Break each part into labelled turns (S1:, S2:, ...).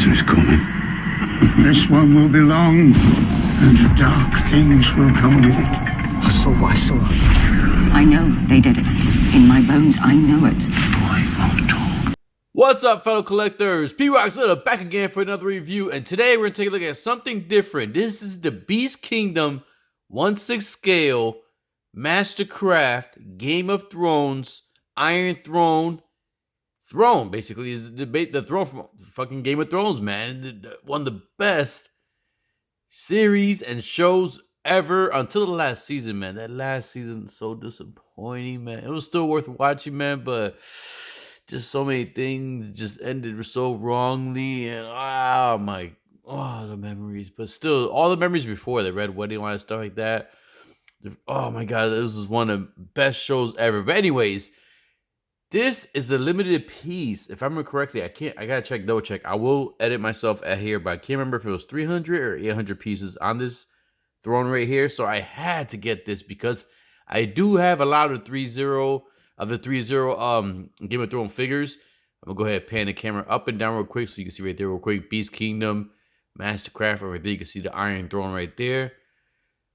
S1: answer's coming.
S2: This one will be long, and dark things will come with it.
S3: I saw what I saw.
S4: I know they did it. In my bones, I know it.
S2: Boy won't talk.
S5: What's up, fellow collectors? P-Rock's back again for another review, and today we're going to take a look at something different. This is the Beast Kingdom 1/6 scale Mastercraft Game of Thrones Iron Throne. Throne, basically, is the throne from fucking Game of Thrones, man. One of the best series and shows ever until the last season, man. That last season, so disappointing, man. It was still worth watching, man, but just so many things just ended so wrongly, and the memories. But still, all the memories before the Red Wedding, all that stuff like that. Oh my god, this was one of the best shows ever. But anyways, this is a limited piece. If I remember correctly, I gotta double check. I will edit myself at here, but I can't remember if it was 300 or 800 pieces on this throne right here. So I had to get this because I do have a lot of the 3-0 Game of Thrones figures. I'm gonna go ahead and pan the camera up and down real quick so you can see right there real quick. Beast Kingdom, Mastercraft right there. You can see the Iron Throne right there.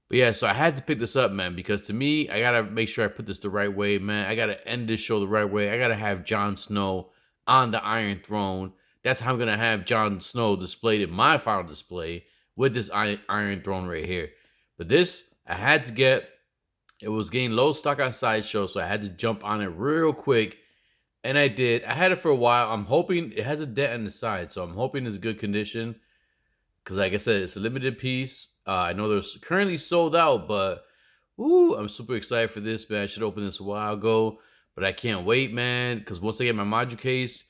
S5: But yeah, so I had to pick this up, man, because to me, I gotta make sure I put this the right way, man. I gotta end this show the right way. I gotta have Jon Snow on the Iron Throne. That's how I'm gonna have Jon Snow displayed in my final display with this Iron Throne right here. But this, I had to get. It was getting low stock on Sideshow, so I had to jump on it real quick. And I did. I had it for a while. I'm hoping it has a dent on the side, so I'm hoping it's good condition. Because like I said, it's a limited piece. I know they're currently sold out, but I'm super excited for this, man. I should open this a while ago, but I can't wait, man. Because once I get my module case,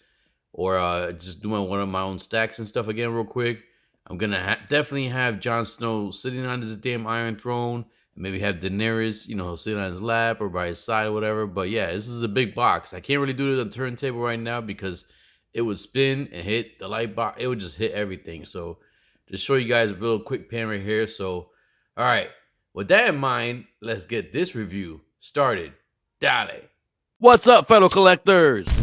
S5: or just doing one of my own stacks and stuff again real quick, I'm going to definitely have Jon Snow sitting on this damn Iron Throne. Maybe have Daenerys, sitting on his lap or by his side or whatever. But yeah, this is a big box. I can't really do it on the turntable right now because it would spin and hit the light box. It would just hit everything. So just show you guys a real quick pan right here. So, all right. With that in mind, let's get this review started. Dale. What's up, fellow collectors? Die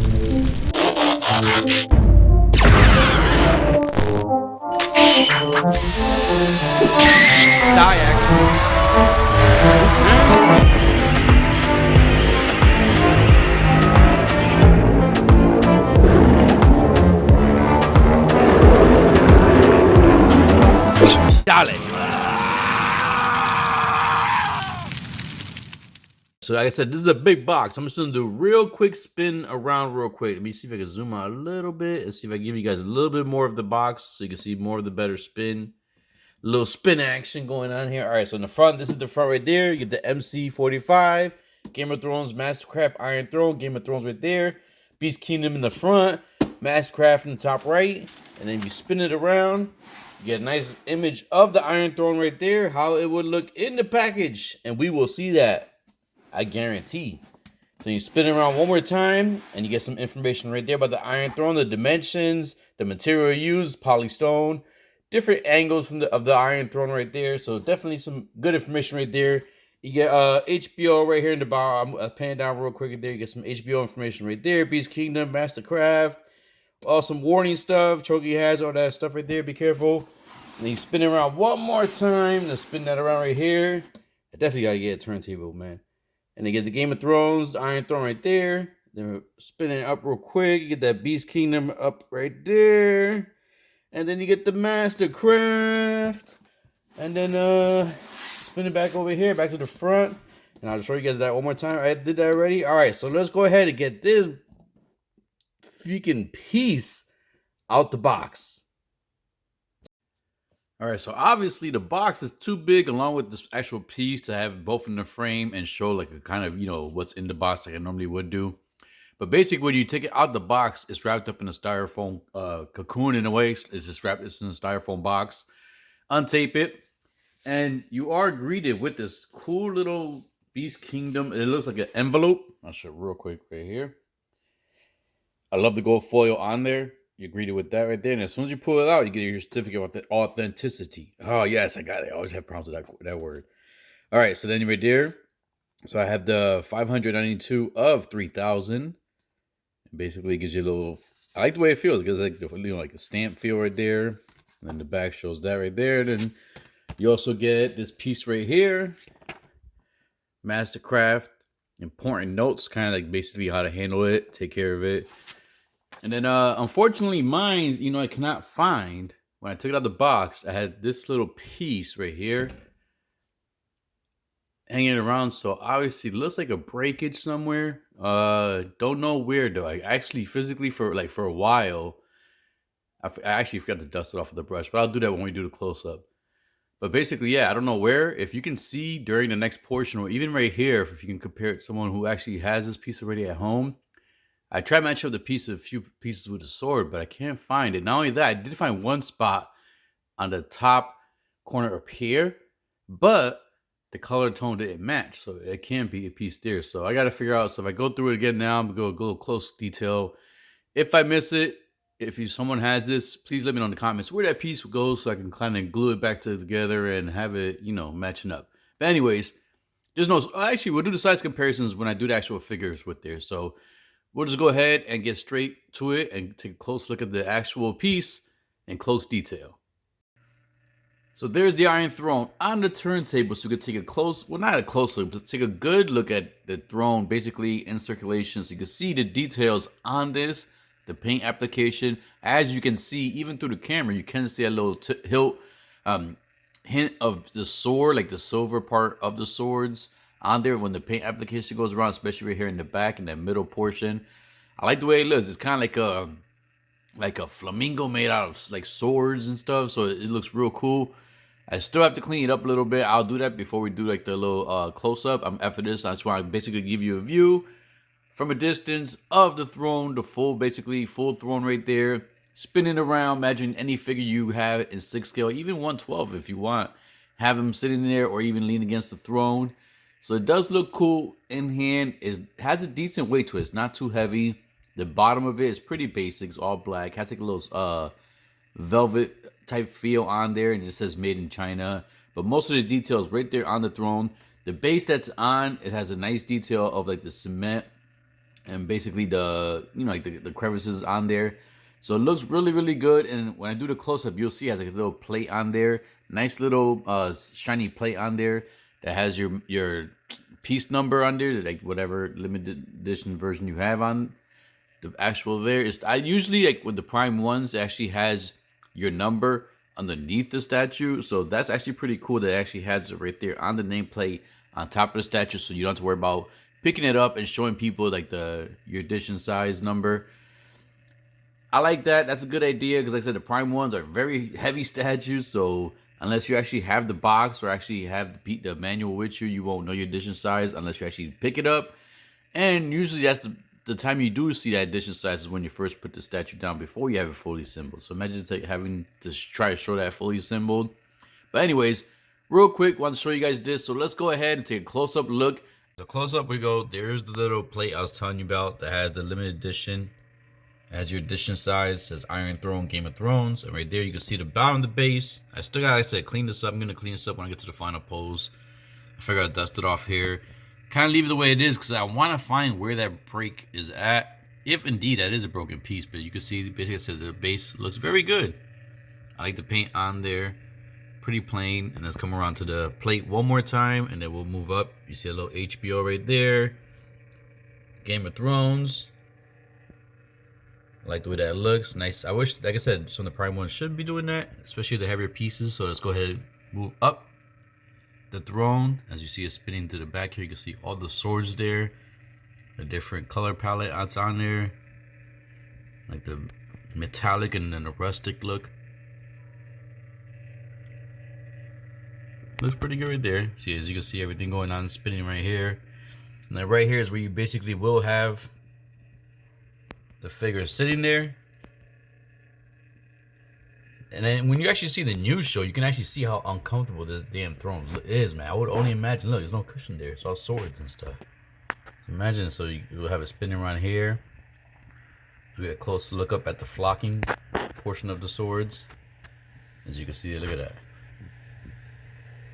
S5: action. Dale. So like I said, this is a big box. I'm just gonna do a real quick spin around real quick. Let me see if I can zoom out a little bit and see if I can give you guys a little bit more of the box so you can see more of the better spin. A little spin action going on here. All right, so in the front, this is the front right there. You get the MC-045, Game of Thrones, Mastercraft, Iron Throne, Game of Thrones right there. Beast Kingdom in the front, Mastercraft in the top right. And then you spin it around. You get a nice image of the Iron Throne right there, how it would look in the package. And we will see that, I guarantee. So you spin it around one more time, and you get some information right there about the Iron Throne, the dimensions, the material used, polystone, different angles of the Iron Throne right there. So definitely some good information right there. You get HBO right here in the bottom. I'm panning down real quick there. You get some HBO information right there. Beast Kingdom, Mastercraft. Some warning stuff. Choking has all that stuff right there. Be careful. And then you spin it around one more time. Then spin that around right here. I definitely got to get a turntable, man. And then get the Game of Thrones, the Iron Throne right there. Then spin it up real quick. You get that Beast Kingdom up right there. And then you get the Mastercraft. And then spin it back over here, back to the front. And I'll show you guys that one more time. I did that already. All right, so let's go ahead and get this freaking piece out the box. All right, so obviously the box is too big along with this actual piece to have both in the frame and show like a kind of, what's in the box like I normally would do. But basically, when you take it out the box, it's wrapped up in a styrofoam cocoon in a way. It's just wrapped. It's in a styrofoam box. Untape it, and you are greeted with this cool little Beast Kingdom. It looks like an envelope. I'll show it real quick right here. I love the gold foil on there. You're greeted with that right there, and as soon as you pull it out, you get your certificate of authenticity. Oh yes, I got it. I always have problems with that word. All right, so then right there. So I have the 592 of 3,000. Basically, it gives you a little I like the way it feels because like like a stamp feel right there, and then the back shows that right there. Then you also get this piece right here, Mastercraft important notes, kind of like basically how to handle it, take care of it. And then unfortunately mine, I cannot find. When I took it out of the box, I had this little piece right here hanging around, so obviously it looks like a breakage somewhere. Don't know where though. I actually physically for a while, I actually forgot to dust it off with the brush, but I'll do that when we do the close-up. But basically, yeah, I don't know where. If you can see during the next portion, or even right here, if you can compare it to someone who actually has this piece already at home. I tried matching up a few pieces with the sword, but I can't find it. Not only that, I did find one spot on the top corner up here, but the color tone didn't match, so it can't be a piece there. So I got to figure out. So if I go through it again now, I'm gonna go close detail. If I miss it, someone has this, please let me know in the comments where that piece goes, so I can kind of glue it back together and have it, matching up. But anyways, actually we'll do the size comparisons when I do the actual figures with there. So we'll just go ahead and get straight to it and take a close look at the actual piece in close detail. So there's the Iron Throne on the turntable, so you could take a not a close look, but take a good look at the throne basically in circulation, so you can see the details on this, the paint application. As you can see, even through the camera, you can see a little hilt, hint of the sword, like the silver part of the swords on there when the paint application goes around, especially right here in the back in that middle portion. I like the way it looks. It's kind of like a flamingo made out of like swords and stuff, so it looks real cool. I still have to clean it up a little bit. I'll do that before we do like the little close-up. After this, I just want to basically give you a view from a distance of the throne, the full throne right there, spinning around. Imagine any figure you have in 6 scale, even 112 if you want. Have him sitting there or even lean against the throne. So it does look cool in hand. It has a decent weight to it. It's not too heavy. The bottom of it is pretty basic. It's all black. Has like a little velvet type feel on there, and it just says made in China. But most of the details right there on the throne. The base that's on, it has a nice detail of like the cement and basically the the crevices on there. So it looks really, really good. And when I do the close-up, you'll see it has like a little plate on there. Nice little shiny plate on there that has your piece number on there, like whatever limited edition version you have on the actual there. I usually, like with the prime ones, it actually has your number underneath the statue. So that's actually pretty cool that it actually has it right there on the nameplate on top of the statue, so you don't have to worry about picking it up and showing people like your edition size number. I like that. That's a good idea because like I said, the prime ones are very heavy statues, so unless you actually have the box or actually have the manual with you, you won't know your edition size unless you actually pick it up. And usually that's the time you do see that edition size is when you first put the statue down before you have it fully assembled. So imagine having to try to show that fully assembled. But anyways, real quick, want to show you guys this. So let's go ahead and take a close-up look. So close-up we go. There's the little plate I was telling you about that has the limited edition. As your edition size, says Iron Throne, Game of Thrones. And right there you can see the bottom of the base. I still got, like I said, clean this up. I'm going to clean this up when I get to the final pose. I figure I'll dust it off here. Kind of leave it the way it is because I want to find where that break is at. If indeed that is a broken piece. But you can see, basically I said the base looks very good. I like the paint on there. Pretty plain. And let's come around to the plate one more time. And then we'll move up. You see a little HBO right there. Game of Thrones. I like the way that looks. Nice. I wish, like I said, some of the prime ones should be doing that. Especially the heavier pieces. So let's go ahead and move up the throne. As you see it spinning to the back here, you can see all the swords there, a different color palette that's on there, like the metallic and then the rustic look. Looks pretty good right there. See, as you can see, everything going on spinning right here. And then right here is where you basically will have the figure sitting there. And then when you actually see the news show, you can actually see how uncomfortable this damn throne is, man. I would only imagine, look, there's no cushion there. It's all swords and stuff. So imagine, so you'll have it spinning around here. So we get a close look up at the flocking portion of the swords. As you can see, look at that.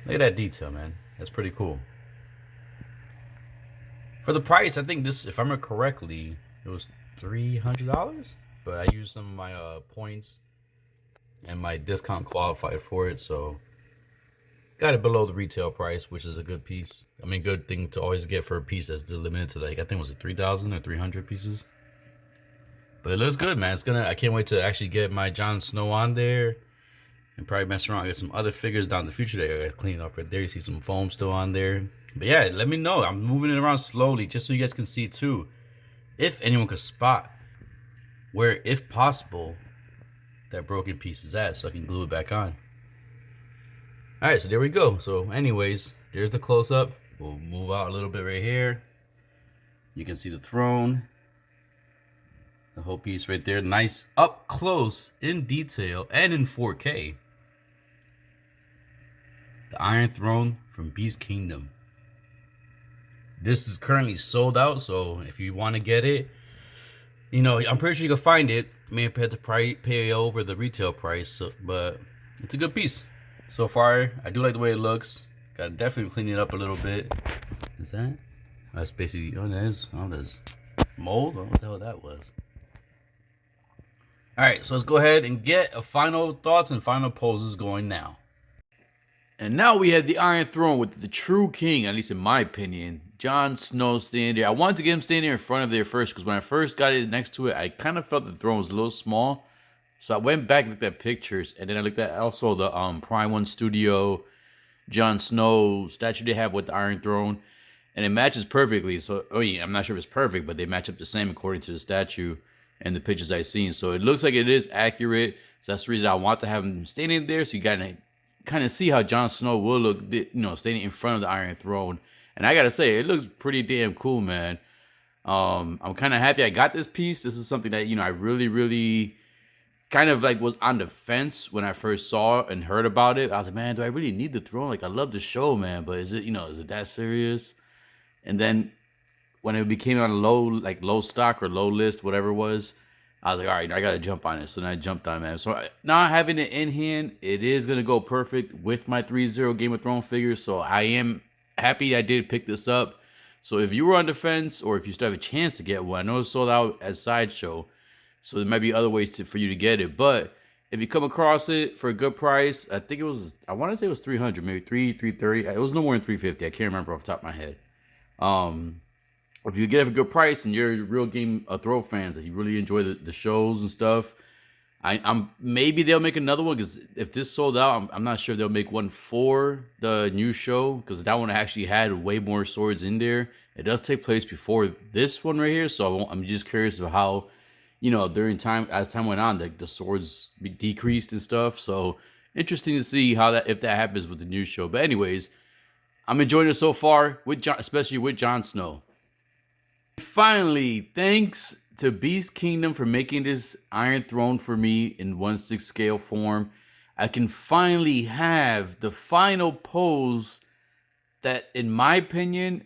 S5: Look at that detail, man. That's pretty cool. For the price, I think this, if I remember correctly, it was $300. but I used some of my points and my discount qualified for it, so got it below the retail price, which is a good piece. I mean, good thing to always get for a piece that's limited to, like, I think was it 3,000 or 300 pieces. But it looks good, man. I can't wait to actually get my Jon Snow on there and probably mess around, get some other figures down in the future that I gotta clean up right there. You see some foam still on there. But yeah, let me know. I'm moving it around slowly just so you guys can see too, if anyone could spot where, if possible, that broken piece is at, so I can glue it back on. Alright, so there we go. So anyways, there's the close-up. We'll move out a little bit right here. You can see the throne. The whole piece right there. Nice up close in detail and in 4K. The Iron Throne from Beast Kingdom. This is currently sold out, so if you want to get it, you know, I'm pretty sure you can find it. You may have had to pay over the retail price, so, but it's a good piece. So far, I do like the way it looks. Gotta definitely clean it up a little bit. Is that? That's basically, oh, there's mold? I don't know what the hell that was. Alright, so let's go ahead and get a final thoughts and final poses going now. And now we have the Iron Throne with the true king, at least in my opinion, Jon Snow standing there. I wanted to get him standing there in front of there first, because when I first got it next to it, I kind of felt the throne was a little small. So I went back and looked at pictures, and then I looked at also the Prime 1 Studio Jon Snow statue they have with the Iron Throne, and it matches perfectly. So, oh yeah, I'm not sure if it's perfect, but they match up the same according to the statue and the pictures I've seen. So it looks like it is accurate. So that's the reason I want to have him standing there, so you gotta kind of see how Jon Snow will look, you know, standing in front of the Iron Throne. And I gotta say, it looks pretty damn cool, man. I'm kind of happy I got this piece. This is something that, you know, I really kind of like was on the fence when I first saw and heard about it. I was like, man, do I really need the throne? Like, I love the show, man, but is it, you know, is it that serious? And then when it became on a low stock or low list, whatever it was, I was like, all right, I gotta jump on it. So then I jumped on it, man. So now having it in hand, it is gonna go perfect with my 3-0 Game of Thrones figures. So I am happy I did pick this up. So if you were on the fence, or if you still have a chance to get one, I know it's sold out at Sideshow, so there might be other ways for you to get it. But if you come across it for a good price, I think it was, I want to say it was 300, maybe 330. It was no more than 350. I can't remember off the top of my head. If you get it for a good price and you're a real Game of Thrones fans, that you really enjoy the shows and stuff, I'm maybe they'll make another one, because if this sold out, I'm not sure they'll make one for the new show, because that one actually had way more swords in there. It does take place before this one right here, so I'm just curious of how, you know, during time, as time went on, the swords decreased and stuff. So interesting to see how that, if that happens with the new show. But anyways, I'm enjoying it so far, with especially with Jon Snow. Finally, thanks to Beast Kingdom for making this Iron Throne for me in 1/6 scale form. I can finally have the final pose that, in my opinion,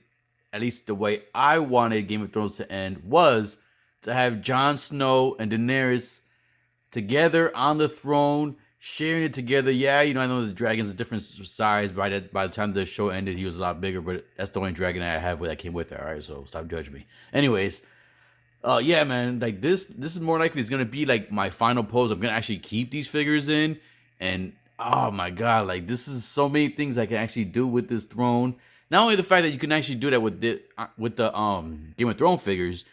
S5: at least the way I wanted Game of Thrones to end, was to have Jon Snow and Daenerys together on the throne, sharing it together. Yeah, you know, I know the dragon's a different size. By the time the show ended, he was a lot bigger, but that's the only dragon I have that came with it. All right, so stop judging me. Anyways, yeah, man, like this is more likely it's gonna be like my final pose. I'm gonna actually keep these figures in, and oh my god, like this is so many things I can actually do with this throne. Not only the fact that you can actually do that with the Game of Thrones figures,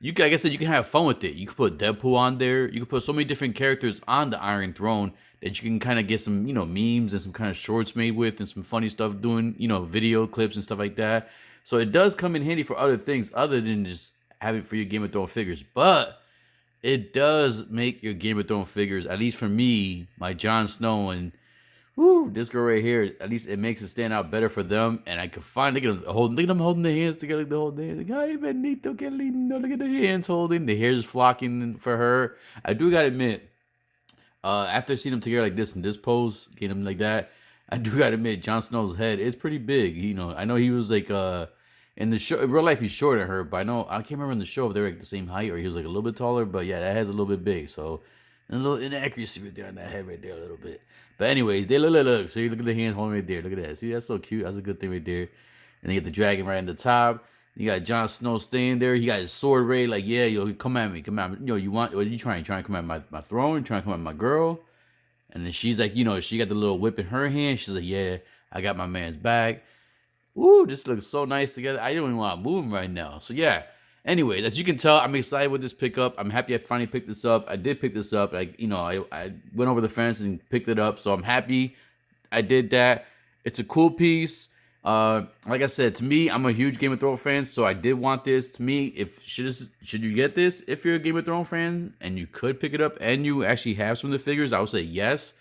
S5: you can, like I said, you can have fun with it. You can put Deadpool on there. You can put so many different characters on the Iron Throne that you can kind of get some, you know, memes and some kind of shorts made with, and some funny stuff doing, you know, video clips and stuff like that. So it does come in handy for other things other than just having it for your Game of Thrones figures. But it does make your Game of Thrones figures, at least for me, my Jon Snow and this girl right here, at least it makes it stand out better for them. And I can find, look at them holding their hands together, the whole day. Like, ay, Benito, que lindo. Look at the hands holding, the hair's flocking for her. I do gotta admit, after seeing them together like this in this pose, getting them like that, I do gotta admit, Jon Snow's head is pretty big. You know, I know he was like in the show, in real life he's shorter than her, but I know, I can't remember in the show if they're like the same height or he was like a little bit taller. But yeah, that head's a little bit big, so a little inaccuracy right there on that head right there a little bit. But anyways, they look. See, look at the hand holding right there. Look at that. See, that's so cute. That's a good thing right there. And they get the dragon right on the top. You got Jon Snow staying there. He got his sword ready. Like, yeah, yo, come at me. Come at me. Yo, you want, what are you trying? You trying to come at my throne? You trying to come at my girl? And then she's like, she got the little whip in her hand. She's like, yeah, I got my man's back. Ooh, this looks so nice together. I don't even want to move him right now. So, yeah. Anyways, as you can tell, I'm excited with this pickup. I'm happy I finally picked this up. I did pick this up. Like, I went over the fence and picked it up. So, I'm happy I did that. It's a cool piece. Like I said, to me, I'm a huge Game of Thrones fan, so I did want this. To me, should you get this if you're a Game of Thrones fan and you could pick it up and you actually have some of the figures, I would say yes.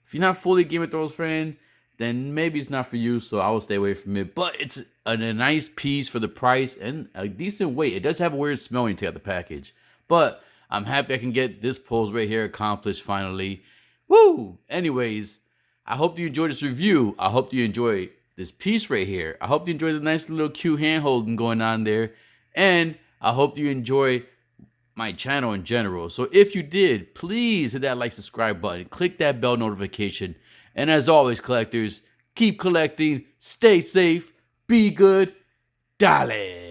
S5: If you're not fully a Game of Thrones fan, then maybe it's not for you, so I will stay away from it. But it's a nice piece for the price and a decent weight. It does have a weird smell when you take out the package, but I'm happy I can get this pose right here accomplished finally. Woo! Anyways, I hope you enjoyed this review. I hope you enjoy this piece right here. I hope you enjoy the nice little cute hand holding going on there. And I hope you enjoy my channel in general. So if you did, please hit that like, subscribe button. Click that bell notification. And as always, collectors, keep collecting, stay safe, be good, dale.